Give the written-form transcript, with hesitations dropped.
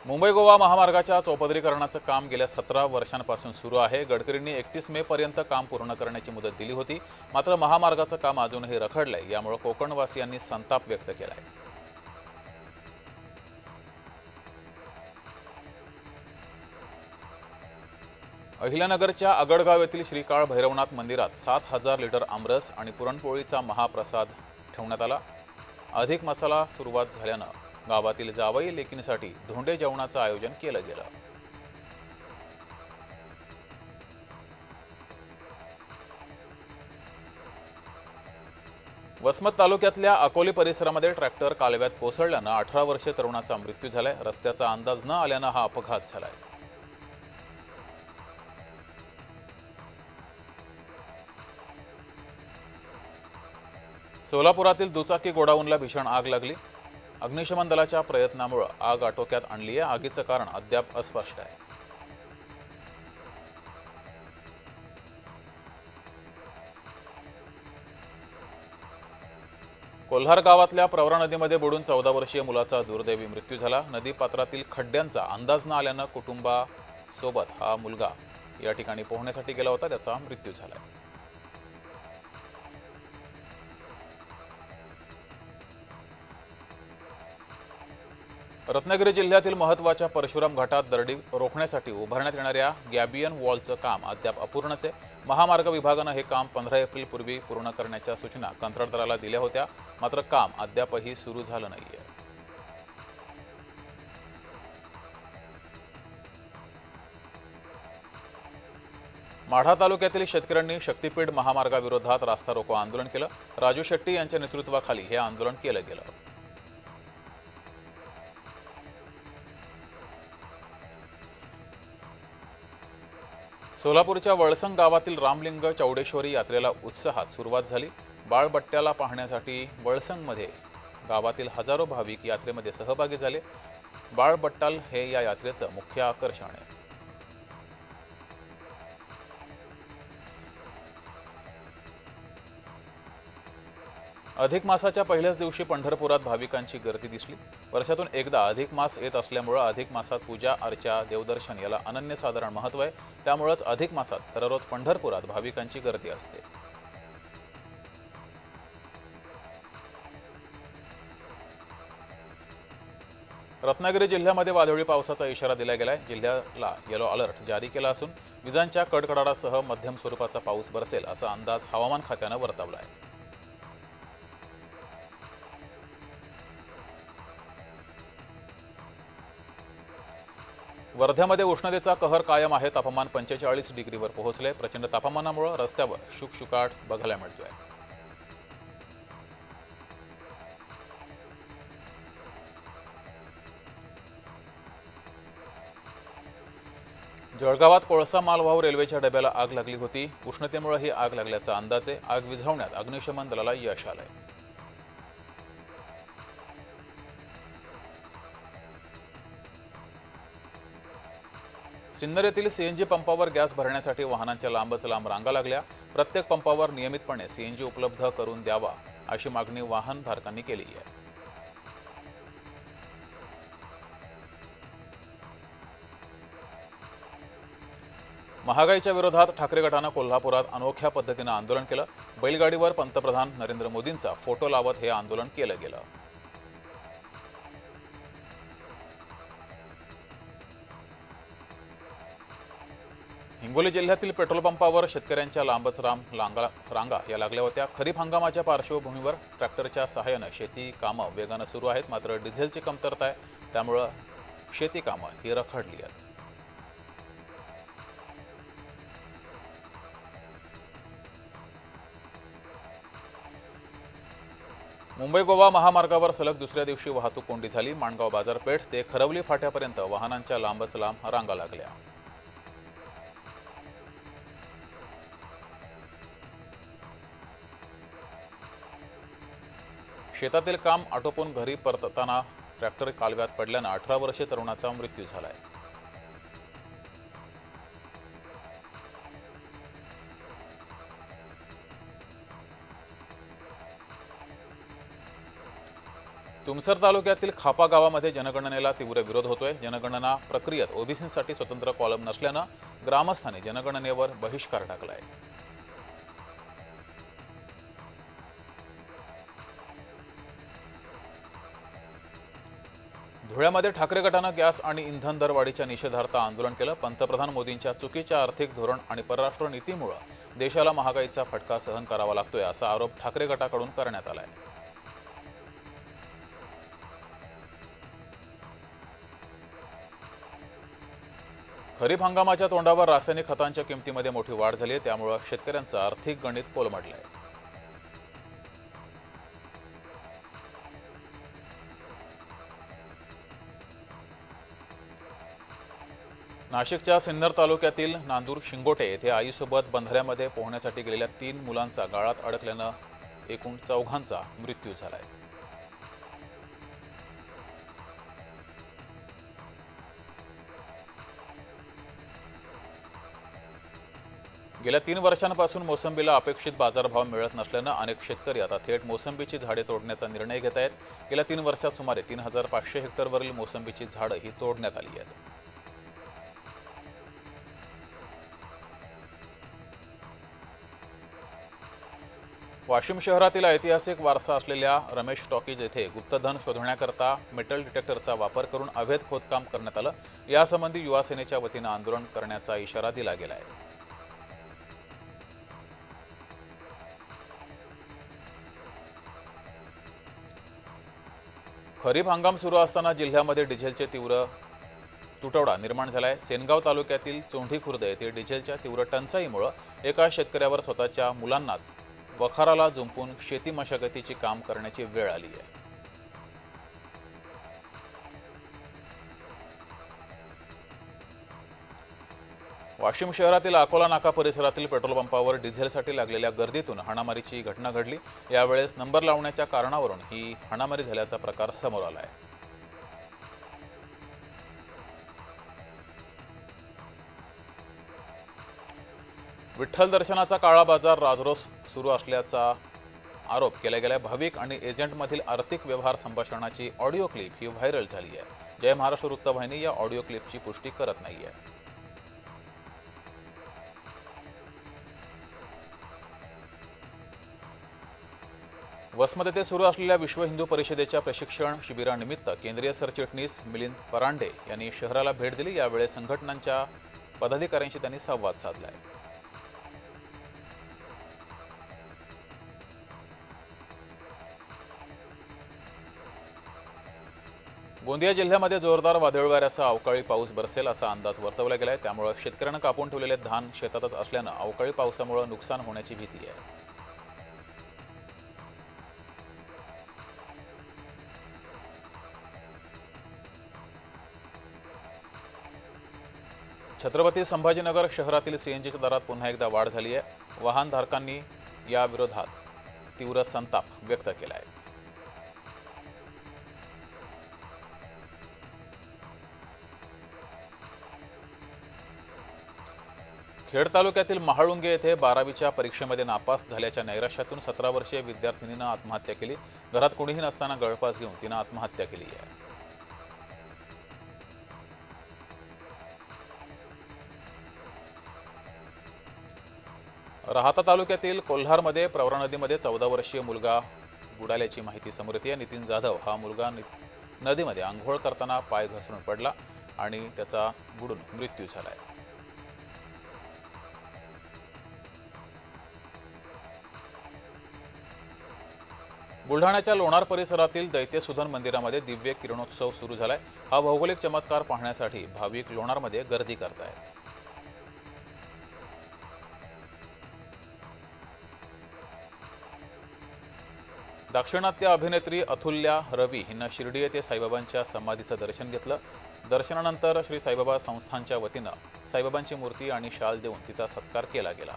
मुंबई गोवा महामार्गाच्या चौपदरीकरणाचं काम गेल्या 17 वर्षांपासून सुरू आहे। गडकरींनी 31 मे पर्यंत काम पूर्ण करण्याची मुदत दिली होती, मात्र महामार्गाचं काम अजूनही रखडलंय। यामुळे कोकणवासियांनी संताप व्यक्त केलाय। अहिल्यानगरच्या अगडगाव येथील श्रीकाळ भैरवनाथ मंदिरात 7,000 लिटर आमरस आणि पुरणपोळीचा महाप्रसाद ठेवण्यात आला। अधिक मसाला सुरुवात झाल्यानं गावातील जावई लेकींसाठी धोंडे जेवणाचं आयोजन केलं गेलं। वसमत तालुक्यातल्या अकोली परिसरामध्ये ट्रॅक्टर कालव्यात कोसळल्यानं 18 वर्षीय तरुणाचा मृत्यू झालाय। रस्त्याचा अंदाज न आल्यानं हा अपघात झालाय। सोलापुरातील दुचाकी गोडाऊनला भीषण आग लागली। अग्निशमन दलाच्या प्रयत्नामुळे आग आटोक्यात आणली आहे। आगीचं कारण अद्याप अस्पष्ट आहे। कोल्हार गावातल्या प्रवरा नदीमध्ये बुडून 14 वर्षीय मुलाचा दुर्दैवी मृत्यू झाला। नदी पात्रातील खड्ड्यांचा अंदाज न आल्यानं कुटुंबासोबत हा मुलगा या ठिकाणी पोहण्यासाठी गेला होता, त्याचा मृत्यू झाला। रत्नागिरी जिल्ह्यातील महत्त्वाच्या परशुराम घाटात दरडी रोखण्यासाठी उभारण्यात येणाऱ्या गॅबियन वॉलचं काम अद्याप अपूर्णच आहे। महामार्ग विभागानं हे काम 15 एप्रिलपूर्वी पूर्ण करण्याच्या सूचना कंत्राटदाराला दिल्या होत्या, मात्र काम अद्यापही सुरू झालं नाहीये। माढा तालुक्यातील शेतकऱ्यांनी शक्तीपीठ महामार्गाविरोधात रास्ता रोको आंदोलन केलं। राजू शेट्टी यांच्या नेतृत्वाखाली हे आंदोलन केलं गेलं। सोलापूरच्या वळसंग गावातील रामलिंग चौडेश्वरी यात्रेला उत्साहात सुरुवात झाली। बाळबट्ट्याला पाहण्यासाठी वळसंगमध्ये गावातील हजारो भाविक यात्रेमध्ये सहभागी झाले। बाळबट्टाल हे या यात्रेचं मुख्य आकर्षण आहे। अधिक मासाच्या पहिल्याच दिवशी पंढरपुरात भाविकांची गर्दी दिसली। वर्षातून एकदा अधिक मास येत असल्यामुळे अधिक मासात पूजा अर्चा देवदर्शन याला अनन्यसाधारण महत्त्व आहे। त्यामुळेच अधिक मासात दररोज पंढरपुरात भाविकांची गर्दी असते। रत्नागिरी जिल्ह्यामध्ये वादळी पावसाचा इशारा दिला गेलाय। जिल्ह्याला येलो अलर्ट जारी केला असून विजांच्या कडकडाटासह मध्यम स्वरूपाचा पाऊस बरसेल असा अंदाज हवामान खात्यानं वर्तवला आहे। वर्ध्यामध्ये उष्णतेचा कहर कायम आहे। तापमान 45 डिग्रीवर पोहोचले। प्रचंड तापमानामुळे रस्त्यावर शुकशुकाट बघायला मिळतोय। जळगावात कोळसा मालवाहू रेल्वेच्या डब्याला आग लागली होती। उष्णतेमुळे ही आग लागल्याचा अंदाज आहे। आग विझवण्यात अग्निशमन दलाला यश आलंय। सिन्नर येथील सीएनजी पंपावर गॅस भरण्यासाठी वाहनांच्या लांबच लांब रांगा लागल्या। प्रत्येक पंपावर नियमितपणे सीएनजी उपलब्ध करून द्यावा अशी मागणी वाहनधारकांनी केली आहे। महागाईच्या विरोधात ठाकरे गटानं कोल्हापुरात अनोख्या पद्धतीनं आंदोलन केलं। बैलगाडीवर पंतप्रधान नरेंद्र मोदींचा फोटो लावत हे आंदोलन केलं गेलं। हिंगोली जिल्ह्यातील पेट्रोल पंपावर शेतकऱ्यांच्या लांबच रांगा या लागल्या होत्या। खरीप हंगामाच्या पार्श्वभूमीवर ट्रॅक्टरच्या सहाय्यानं शेती कामं वेगानं सुरू आहेत, मात्र डिझेलची कमतरता आहे, त्यामुळे शेती कामं ही रखडली आहेत। मुंबई गोवा महामार्गावर सलग दुसऱ्या दिवशी वाहतूक कोंडी झाली। माणगाव बाजारपेठ ते खरवली फाट्यापर्यंत वाहनांच्या लांबच लांब रांगा लागल्या। शेतातील काम आटोपून घरी परतताना ट्रॅक्टर कालव्यात पडल्यानं 18 वर्षीय तरुणाचा मृत्यू झालाय। तुमसर तालुक्यातील खापा गावामध्ये जनगणनेला तीव्र विरोध होतोय। जनगणना प्रक्रियेत ओबीसींसाठी स्वतंत्र कॉलम नसल्यानं ग्रामस्थांनी जनगणनेवर बहिष्कार टाकलाय। धुळ्यामध्ये ठाकरे गटानं गॅस आणि इंधन दरवाढीच्या निषेधार्थ आंदोलन केलं। पंतप्रधान मोदींच्या चुकीच्या आर्थिक धोरण आणि परराष्ट्र नीतीमुळे देशाला महागाईचा फटका सहन करावा लागतोय असा आरोप ठाकरे गटाकडून करण्यात आलाय। खरीप हंगामाच्या तोंडावर रासायनिक खतांच्या किमतीमध्ये मोठी वाढ झाली आहे, त्यामुळे शेतकऱ्यांचं आर्थिक गणित कोलमडलंय। नाशिकच्या सिन्नर तालुक्यातील नांदूर शिंगोटे येथे आईसोबत बंधाऱ्यामध्ये पोहण्यासाठी गेलेल्या 3 मुलांचा गाळात अडकल्यानं एकूण 4घांचा मृत्यू झालाय। गेल्या 3 वर्षांपासून मोसंबीला अपेक्षित बाजारभाव मिळत नसल्यानं अनेक शेतकरी आता थेट मोसंबीची झाडे तोडण्याचा निर्णय घेत आहेत। गेल्या 3 वर्षात सुमारे 3500 हेक्टरवरील मोसंबीची झाडं ही तोडण्यात आली आहेत। वाशिम शहरातील ऐतिहासिक वारसा असलेल्या रमेश टॉकीज येथे गुप्तधन शोधण्याकरता मेटल डिटेक्टरचा वापर करून अवैध खोदकाम करण्यात आलं। यासंबंधी युवा सेनेच्या वतीनं आंदोलन करण्याचा इशारा दिला गेला आहे। खरीप हंगाम सुरू असताना जिल्ह्यामध्ये डिझेलचे तीव्र तुटवडा निर्माण झालाय। सेनगाव तालुक्यातील चोंढी खुर्द येथे डिझेलच्या तीव्र टंचाईमुळे एका शेतकऱ्यावर स्वतःच्या मुलांनाच वखाराला जुंपून शेती मशागतीची काम करण्याची वेळ आली आहे। वाशिम शहरातील अकोला नाका परिसरातील पेट्रोल पंपावर डिझेलसाठी लागलेल्या गर्दीतून हाणामारीची घटना घडली। यावेळेस नंबर लावण्याच्या कारणावरून ही हाणामारी झाल्याचा प्रकार समोर आला आहे। विठ्ठल दर्शनाचा काळा बाजार राजरोस सुरू असल्याचा आरोप केला गेला। भाविक आणि एजंटमधील आर्थिक व्यवहार संभाषणाची ऑडिओ क्लिप ही व्हायरल झाली आहे। जय महाराष्ट्र वृत्तवाहिनी या ऑडिओ क्लिपची पुष्टी करत नाहीये। वसमत येथे सुरू असलेल्या विश्व हिंदू परिषदेच्या प्रशिक्षण शिबिरानिमित्त केंद्रीय सरचिटणीस मिलिंद परांडे यांनी शहराला भेट दिली। यावेळी संघटनांच्या पदाधिकाऱ्यांशी त्यांनी संवाद साधलाय। गोंदिया जिल्ह्यामध्ये जोरदार वादळी वाऱ्यासह अवकाळी पाऊस बरसेल असा अंदाज वर्तवला गेलाय। त्यामुळे शेतकऱ्यांना कापून ठेवलेले धान शेतातच असल्यानं अवकाळी पावसामुळे नुकसान होण्याची भीती आहे। छत्रपती संभाजीनगर शहरातील सीएनजीच्या दरात पुन्हा एकदा वाढ झाली आहे। वाहनधारकांनी या विरोधात तीव्र संताप व्यक्त केला आहे। खेड तालुक्यातील महाळुंगे येथे 12वीच्या परीक्षेमध्ये नापास झाल्याच्या नैराश्यातून 17 वर्षीय विद्यार्थिनीनं आत्महत्या केली। घरात कोणीही नसताना गळफास घेऊन तिनं आत्महत्या केली आहे। राहाता तालुक्यातील कोल्हारमध्ये प्रवरा नदीमध्ये 14 वर्षीय मुलगा बुडाल्याची माहिती समोर येते। नितीन जाधव हा मुलगा नदीमध्ये आंघोळ करताना पाय घसरून पडला आणि त्याचा बुडून मृत्यू झालाय। बुलढाण्याच्या लोणार परिसरातील दैत्यसुधन मंदिरामध्ये दिव्य किरणोत्सव सुरू झालाय। हा भौगोलिक चमत्कार पाहण्यासाठी भाविक लोणारमध्ये गर्दी करतायत। दाक्षिणात्य अभिनेत्री अतुल्या रवी हिनं शिर्डी येथे साईबाबांच्या समाधीचं दर्शन घेतलं। दर्शनानंतर श्री साईबाबा संस्थानच्या वतीनं साईबाबांची मूर्ती आणि शाल देऊन तिचा सत्कार केला गेला।